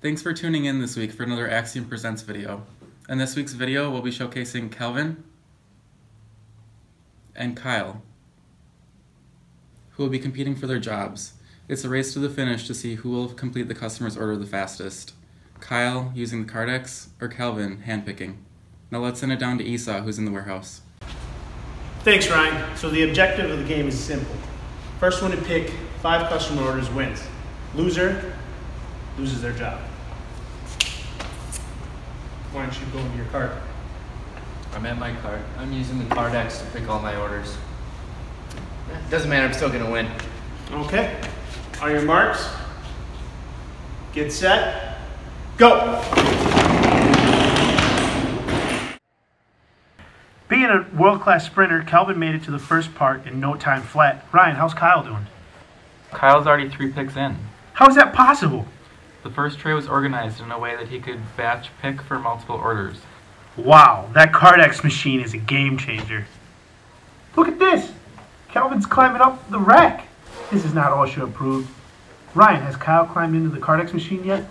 Thanks for tuning in this week for another Axiom Presents video. In this week's video, we'll be showcasing Calvin and Kyle, who will be competing for their jobs. It's a race to the finish to see who will complete the customer's order the fastest. Kyle using the Kardex or Calvin handpicking. Now let's send it down to Esau, who's in the warehouse. Thanks, Ryan. So the objective of the game is simple. First one to pick 5 customer orders wins. Loser loses their job. Why don't you go into your cart? I'm at my cart. I'm using the Kardex to pick all my orders. Doesn't matter, I'm still gonna win. Okay. On your marks, get set, go! Being a world-class sprinter, Calvin made it to the first part in no time flat. Ryan, how's Kyle doing? Kyle's already 3 picks in. How is that possible? The first tray was organized in a way that he could batch pick for multiple orders. Wow, that Kardex machine is a game changer. Look at this! Calvin's climbing up the rack. This is not OSHA approved. Ryan, has Kyle climbed into the Kardex machine yet?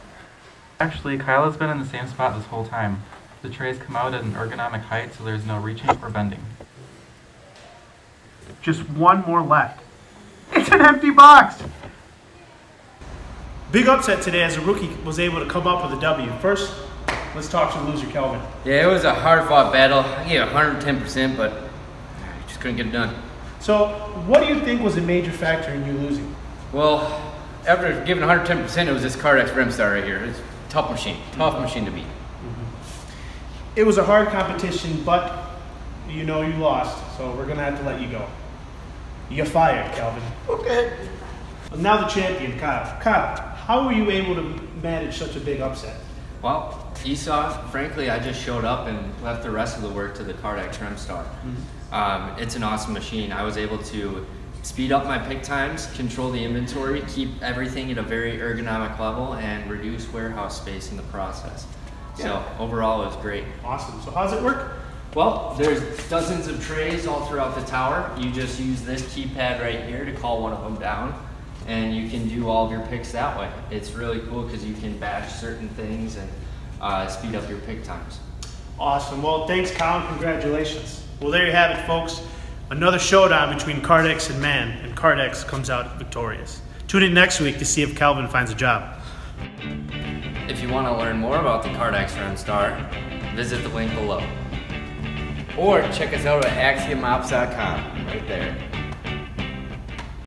Actually, Kyle has been in the same spot this whole time. The trays come out at an ergonomic height, so there's no reaching or bending. Just one more left. It's an empty box! Big upset today as a rookie was able to come up with a W. First, let's talk to the loser, Calvin. Yeah, it was a hard-fought battle. I gave 110%, but I just couldn't get it done. So, what do you think was a major factor in you losing? Well, after giving 110%, it was this Kardex Remstar right here. It's a tough machine to beat. It was a hard competition, but you know you lost, so we're gonna have to let you go. You're fired, Calvin. Okay. Well, now the champion, Kyle. Kyle, how were you able to manage such a big upset? Well, Esau, frankly, I just showed up and left the rest of the work to the Kardex Remstar. It's an awesome machine. I was able to speed up my pick times, control the inventory, keep everything at a very ergonomic level, and reduce warehouse space in the process. So overall, it was great. Awesome. So how does it work? Well, there's dozens of trays all throughout the tower. You just use this keypad right here to call one of them down, and you can do all of your picks that way. It's really cool because you can batch certain things and speed up your pick times. Awesome. Well, thanks, Kyle, and congratulations. Well, there you have it, folks. Another showdown between Kardex and man, and Kardex comes out victorious. Tune in next week to see if Calvin finds a job. If you want to learn more about the Kardex Remstar, visit the link below. Or check us out at axiomops.com, right there.